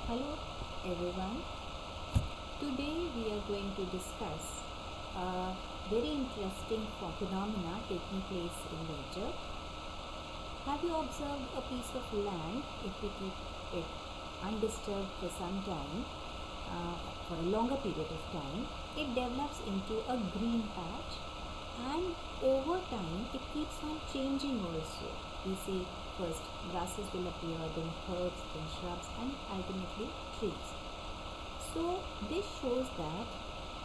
Hello everyone. Today we are going to discuss a very interesting phenomena taking place in nature. Have you observed a piece of land if we keep it undisturbed for some time, uh, for a longer period of time, it develops into a green patch and over time it keeps on changing also. We see first grasses will appear, then herbs, then shrubs, and ultimately trees. So this shows that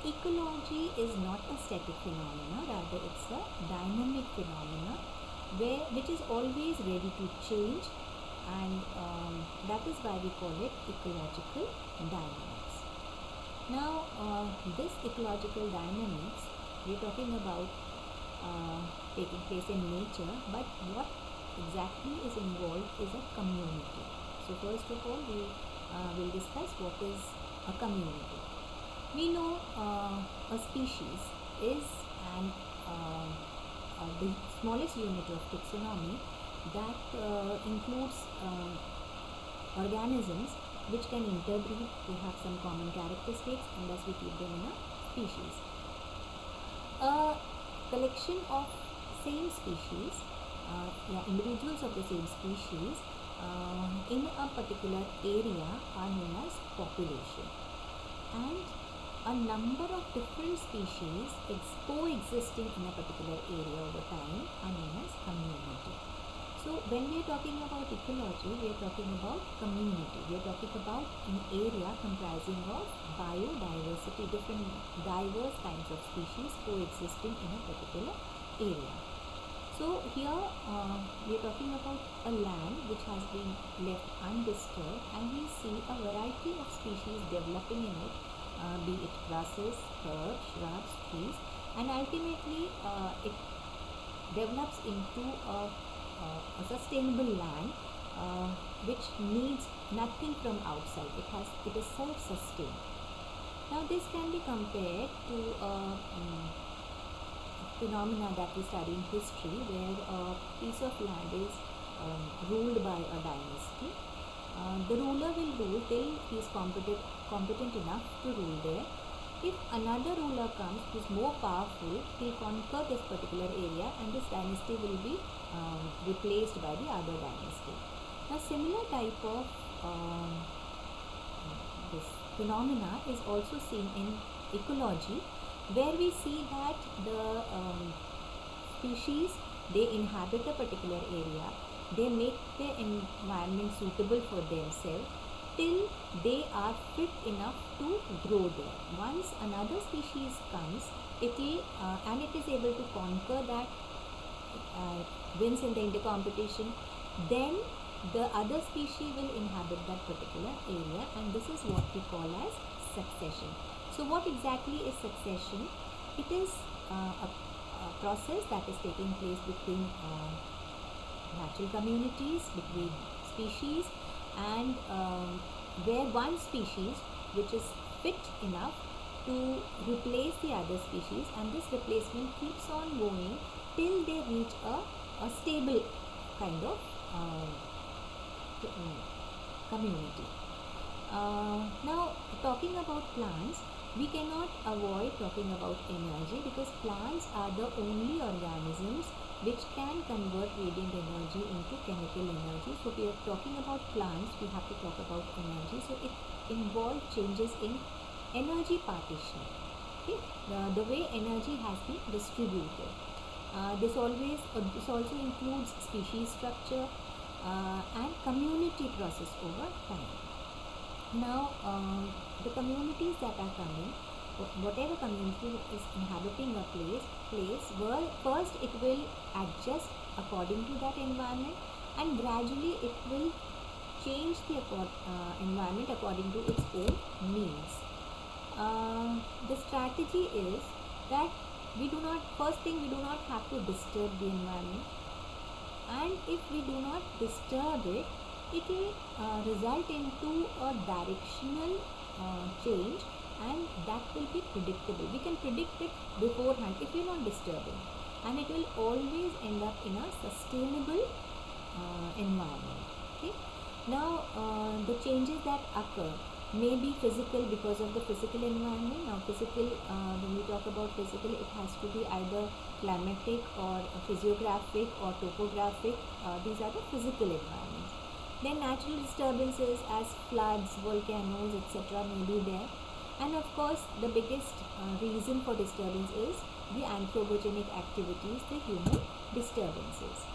ecology is not a static phenomena, rather it's a dynamic phenomena which is always ready to change, and that is why we call it ecological dynamics. Now this ecological dynamics we are talking about taking place in nature, but what exactly is involved is a community. So first of all we will discuss what is a community. We know a species is an the smallest unit of taxonomy that includes organisms which can interbreed, they have some common characteristics, and thus we keep them in a species. A collection of same species, individuals of the same species in a particular area are known as population, and a number of different species coexisting in a particular area over time are known as community. So when we are talking about ecology, we are talking about community. We are talking about an area comprising of biodiversity, different diverse kinds of species coexisting in a particular area. So here we are talking about a land which has been left undisturbed, and we see a variety of species developing in it, be it grasses, herbs, shrubs, trees, and ultimately it develops into a sustainable land which needs nothing from outside. It is self-sustained. Now this can be compared to phenomena that we study in history, where a piece of land is ruled by a dynasty. The ruler will rule till he is competent enough to rule there. If another ruler comes who is more powerful, he will conquer this particular area, and this dynasty will be replaced by the other dynasty. A similar type of this phenomena is also seen in ecology, where we see that the species, they inhabit a particular area, they make their environment suitable for themselves till they are fit enough to grow there. Once another species comes, it will and it is able to conquer that, wins in the intercompetition, then the other species will inhabit that particular area, and this is what we call as succession. So what exactly is succession? It is a process that is taking place between natural communities, between species, and where one species which is fit enough to replace the other species, and this replacement keeps on going till they reach a stable kind of community. Now talking about plants, we cannot avoid talking about energy, because plants are the only organisms which can convert radiant energy into chemical energy. So we are talking about plants, we have to talk about energy. So it involves changes in energy partition. Okay, the way energy has been distributed. This also includes species structure and community process over time. Now the communities that are coming, whatever community is inhabiting a place, well, first it will adjust according to that environment, and gradually it will change the environment according to its own needs. The strategy is that we do not have to disturb the environment, and if we do not disturb it, it will result into a directional change, and that will be predictable. We can predict it beforehand if we are not disturbing, and it will always end up in a sustainable environment. Okay. Now the changes that occur may be physical because of the physical environment. Now physical, when we talk about physical, it has to be either climatic or physiographic or topographic. These are the physical environments. Then natural disturbances as floods, volcanoes, etc. may be there. And of course, the biggest reason for disturbance is the anthropogenic activities, the human disturbances.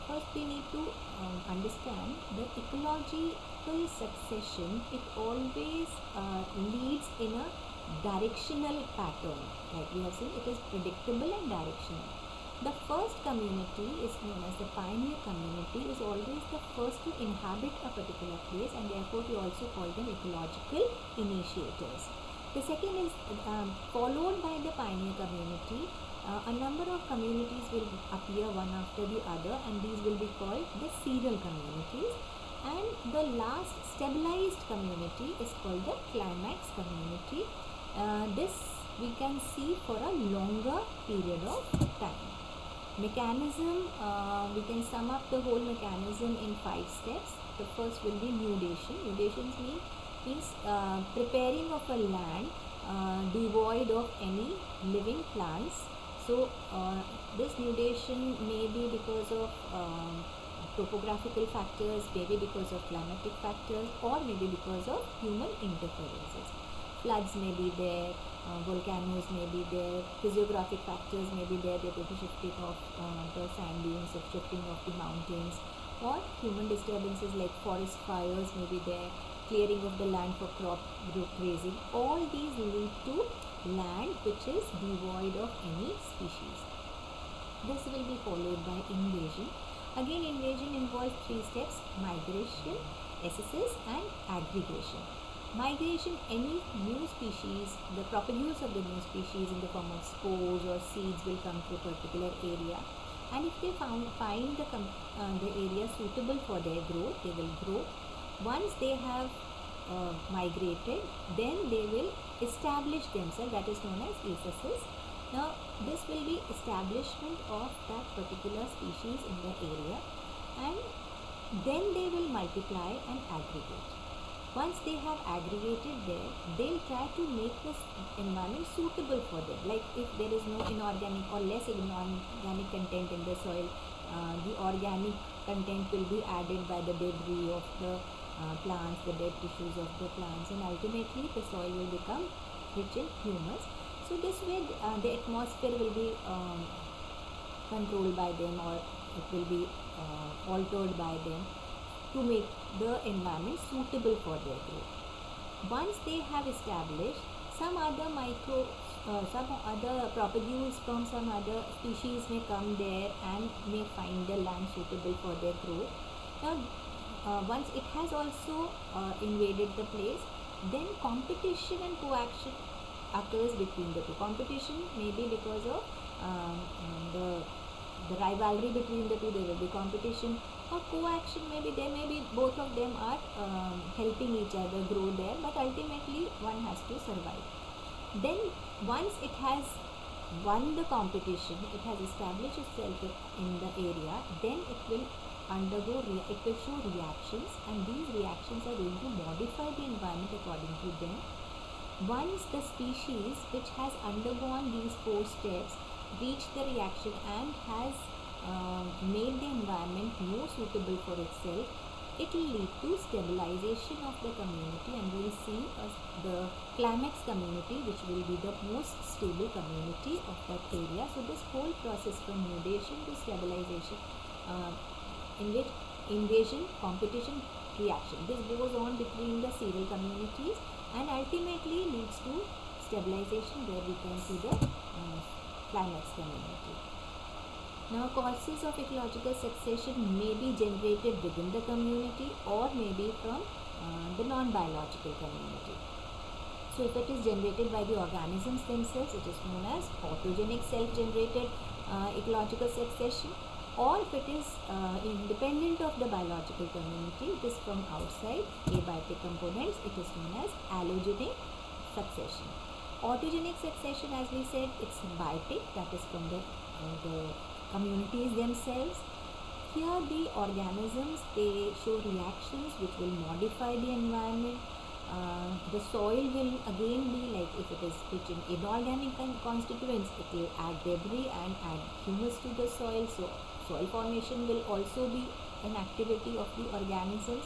First, we need to understand the ecological succession. It always leads in a directional pattern. Like we have seen, it is predictable and directional. The first community is known as the pioneer community, is always the first to inhabit a particular place, and therefore we also call them ecological initiators. The second is followed by the pioneer community. A number of communities will appear one after the other, and these will be called the serial communities. And the last stabilized community is called the climax community. This we can see for a longer period of time. Mechanism, we can sum up the whole mechanism in 5 steps. The first will be nudation. Nudation means preparing of a land devoid of any living plants. So this nudation may be because of topographical factors, maybe because of climatic factors, or maybe because of human interferences. Floods may be there, volcanoes may be there, physiographic factors may be there, due to shifting of the sand dunes, of shifting of the mountains, or human disturbances like forest fires may be there, clearing of the land for crop grazing. All these lead to land which is devoid of any species. This will be followed by invasion. Again, invasion involves 3 steps: migration, SSS, and aggregation. Migration, any new species, the propagules of the new species in the form of spores or seeds will come to a particular area, and if they find the area suitable for their growth, they will grow. Once they have migrated, then they will establish themselves, that is known as SSS. Now this will be establishment of that particular species in the area, and then they will multiply and aggregate. Once they have aggregated there, they'll try to make this environment suitable for them. Like if there is no inorganic or less inorganic content in the soil, the organic content will be added by the debris of the plants, the dead tissues of the plants, and ultimately the soil will become rich in humus. So this way the atmosphere will be controlled by them, or it will be altered by them to make the environment suitable for their growth. Once they have established, some other propagules from some other species may come there and may find the land suitable for their growth. Now once it has also invaded the place, then competition and coaction occurs between the two. Competition may be because of the rivalry between the two, there will be competition, or coaction, maybe there may be both of them are helping each other grow there, but ultimately one has to survive. Then once it has won the competition, it has established itself in the area, then it will it will show reactions, and these reactions are going to modify the environment according to them. Once the species which has undergone these 4 steps reached the reaction and has made the environment more suitable for itself, it will lead to stabilization of the community, and we will see the climax community, which will be the most stable community of that area. So this whole process from nudation to stabilization, invasion, competition, reaction, this goes on between the serial communities and ultimately leads to stabilization, where we can see the climax community. Now causes of ecological succession may be generated within the community or may be from the non-biological community. So if it is generated by the organisms themselves, it is known as autogenic self-generated ecological succession, or if it is independent of the biological community, it is from outside, abiotic components, it is known as allogenic succession. Autogenic succession, as we said, it's biotic, that is from the communities themselves. here the organisms, they show reactions which will modify the environment. The soil will again be like, if it is rich in inorganic constituents, it will add debris and add humus to the soil. So soil formation will also be an activity of the organisms,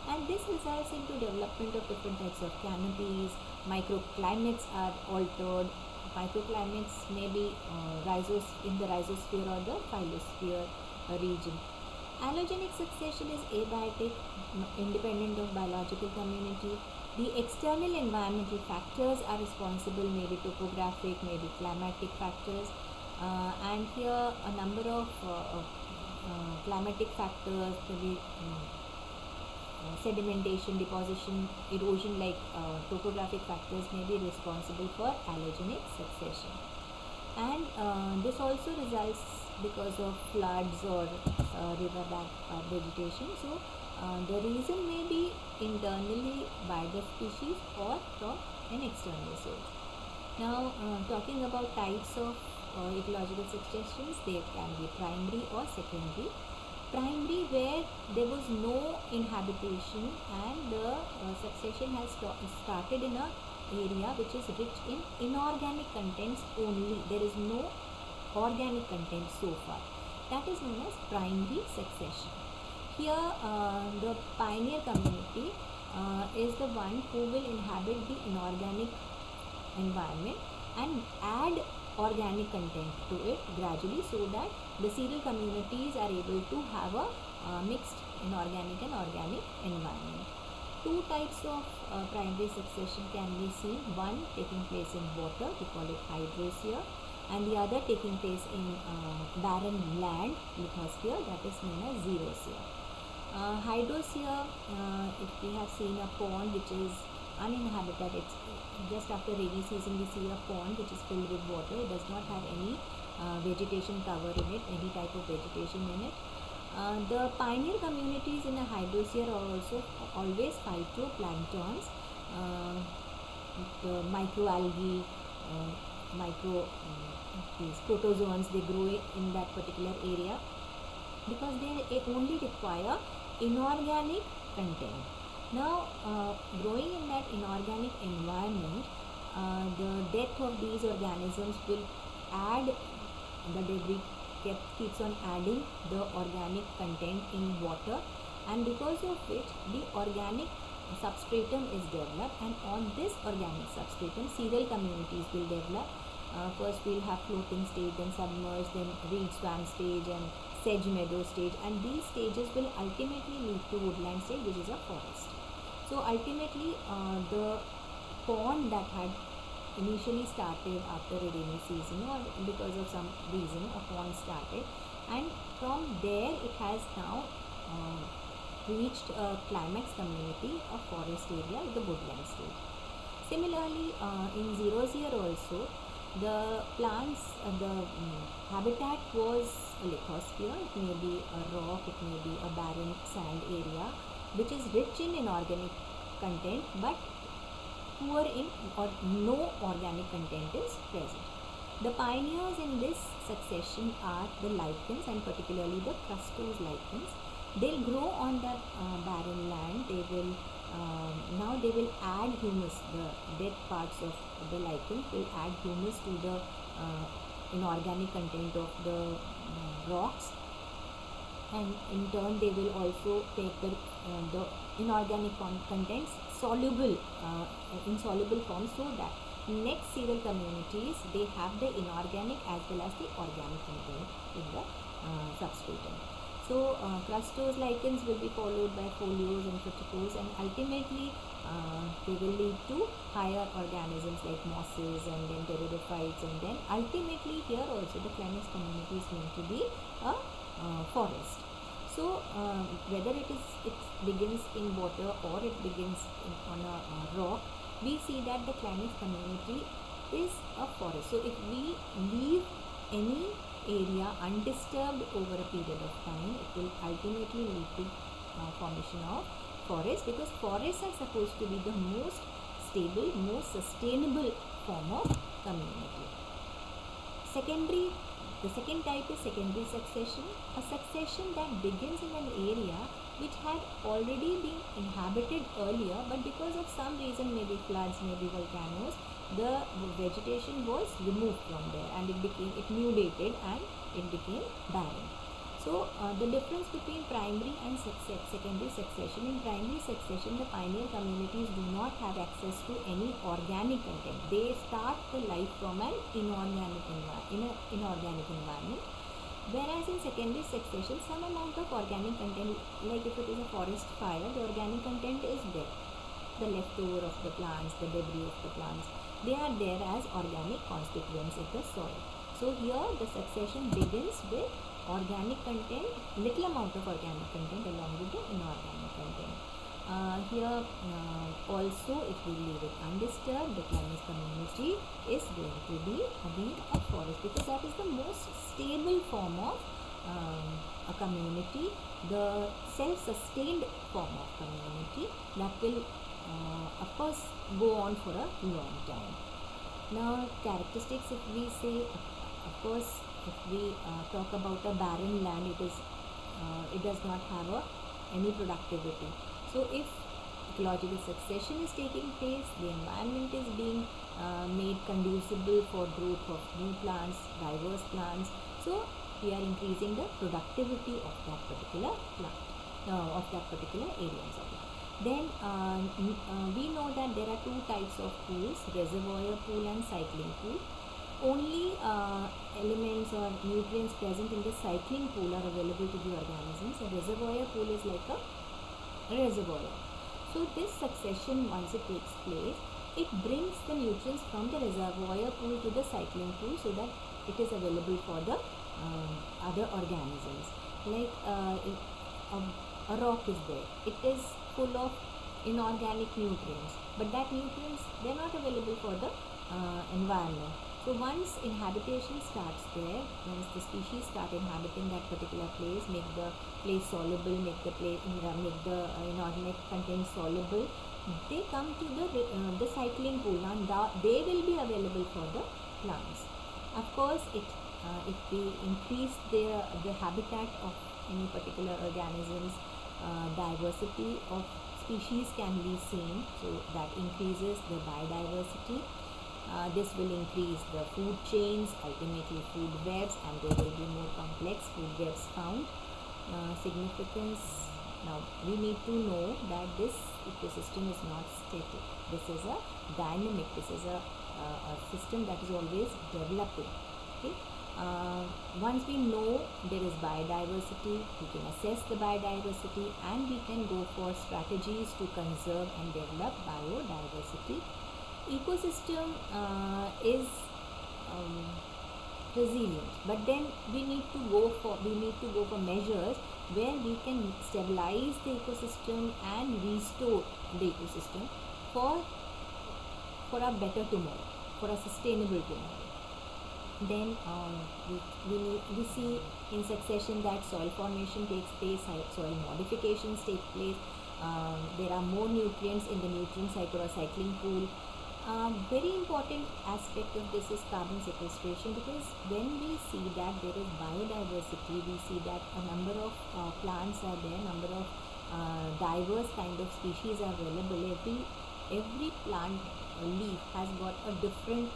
and this results into development of different types of canopies. Microclimates are altered. Microclimates may be in the rhizosphere or the phyllosphere region. Allogenic succession is abiotic, independent of biological community. The external environmental factors are responsible, maybe topographic, maybe climatic factors, and here a number of climatic factors, maybe sedimentation, deposition, erosion, like topographic factors may be responsible for allogenic succession. And this also results because of floods or riverbank vegetation. So the reason may be internally by the species or from an external source. Now talking about types of ecological successions, they can be primary or secondary. Primary, where there was no inhabitation and the succession has started in a area which is rich in inorganic contents only. There is no organic content so far. That is known as primary succession. Here the pioneer community is the one who will inhabit the inorganic environment and add organic content to it gradually, so that the serial communities are able to have a mixed inorganic and organic environment. Two types of primary succession can be seen. One taking place in water, we call it hydrosphere, and the other taking place in barren land, lithosphere, that is known as xerosphere. Hydrosphere, if we have seen a pond which is uninhabited, it's just after rainy season we see a pond which is filled with water. It does not have any vegetation cover in it, any type of vegetation in it. The pioneer communities in a hydrosphere are also always phytoplanktons, the microalgae, these protozoans, they grow in that particular area because they only require inorganic content. Now growing in that inorganic environment, the death of these organisms will add the debris, keeps on adding the organic content in water, and because of which the organic substratum is developed, and on this organic substratum serial communities will develop. First we'll have floating stage, then submerged, then reed swamp stage and sedge meadow stage, and these stages will ultimately lead to woodland stage, which is a forest. So ultimately the pond that had initially started after a rainy season or because of some reason, a pond started, and from there it has now reached a climax community, a forest area with the woodland stage. Similarly in xerosphere also, the plants, the habitat was a lithosphere. It may be a rock, it may be a barren sand area which is rich in inorganic content but poor in or no organic content is present. The pioneers in this succession are the lichens, and particularly the crustose lichens. They'll grow on that barren land. They will now they will add humus. The dead parts of the lichen will add humus to the inorganic content of the rocks, and in turn they will also take the inorganic contents soluble in soluble form, so that next serial communities, they have the inorganic as well as the organic content in the substratum. So crustose lichens will be followed by foliose and fructifers, and ultimately they will lead to higher organisms like mosses and then pteridophytes, and then ultimately here also the climax community is going to be a forest. So whether it begins in water or it begins on a rock, we see that the climax community is a forest. So if we leave any area undisturbed over a period of time, it will ultimately lead to formation of forest, because forests are supposed to be the most stable, most sustainable form of community. Secondary The second type is secondary succession, a succession that begins in an area which had already been inhabited earlier, but because of some reason, maybe floods, maybe volcanoes, the vegetation was removed from there and it mutated and it became barren. So the difference between primary and secondary succession: in primary succession, the pioneer communities do not have access to any organic content. They start the life from an inorganic environment. Whereas in secondary succession, some amount of organic content, like if it is a forest fire, the organic content is there. The leftover of the plants, the debris of the plants, they are there as organic constituents in the soil. So here the succession begins with organic content, little amount of organic content along with the inorganic content. Here also, if we leave it undisturbed, the climate community is going to be again a forest, because that is the most stable form of a community, the self-sustained form of community that will of course go on for a long time. Now characteristics, if we say, of course, if we talk about a barren land, it does not have any productivity. So if ecological succession is taking place, the environment is being made conducible for growth of new plants, diverse plants. So we are increasing the productivity of that particular plant, of that particular area. Then we know that there are two types of pools: reservoir pool and cycling pool. Only elements or nutrients present in the cycling pool are available to the organisms. A reservoir pool is like a reservoir. So this succession, once it takes place, it brings the nutrients from the reservoir pool to the cycling pool, so that it is available for the other organisms. Like a rock is there, it is full of inorganic nutrients, but that nutrients, they are not available for the environment. So once inhabitation starts there, once the species start inhabiting that particular place, make the place soluble, make the inorganic content soluble, they come to the cycling pool, and they will be available for the plants. Of course, if we increase the habitat of any particular organisms, diversity of species can be seen, so that increases the biodiversity. This will increase the food chains, ultimately food webs, and there will be more complex food webs found. Significance: now we need to know that this ecosystem is not static. This is a dynamic, this is a system that is always developing. Okay. Once we know there is biodiversity, we can assess the biodiversity and we can go for strategies to conserve and develop biodiversity. Ecosystem is resilient, but then we need to go for measures where we can stabilize the ecosystem and restore the ecosystem for a better tomorrow, for a sustainable tomorrow. Then we see in succession that soil formation takes place, soil modifications take place. There are more nutrients in the nutrient cycle or cycling pool. Very important aspect of this is carbon sequestration, because when we see that there is biodiversity, we see that a number of plants are there, number of diverse kind of species are available. Every plant leaf has got a different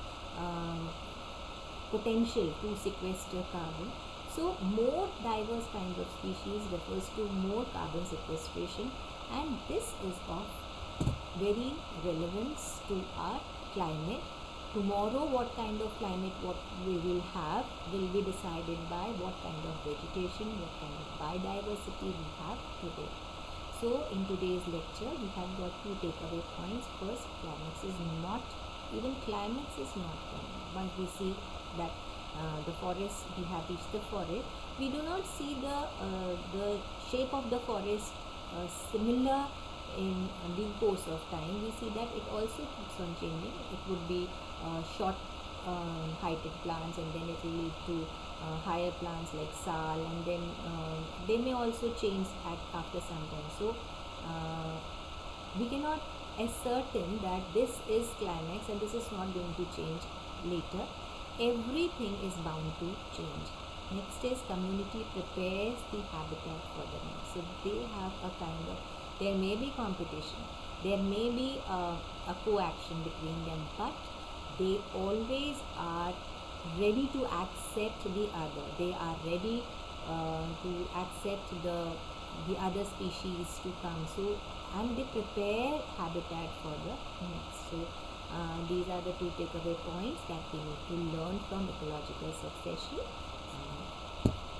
potential to sequester carbon. So more diverse kinds of species refers to more carbon sequestration, and this is of very relevance to our climate. Tomorrow, what kind of climate what we will have will be decided by what kind of vegetation, what kind of biodiversity we have today. So in today's lecture, we have got two takeaway points. First, climax is not coming. Once we see that the forest, we have reached the forest, we do not see the shape of the forest similar in due course of time. We see that it also keeps on changing. It would be short heighted plants, and then it will lead to higher plants like sal, and then they may also change after some time. So we cannot ascertain that this is climax and this is not going to change later. everything is bound to change. Next is community prepares the habitat for the next. So they have a kind of, there may be competition, there may be a co-action between them, but they always are ready to accept the other. They are ready to accept the other species to come. So and they prepare habitat for the next. So these are the two takeaway points that we need to learn from ecological succession.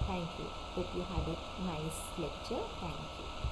Thank you. Hope you had a nice lecture. Thank you.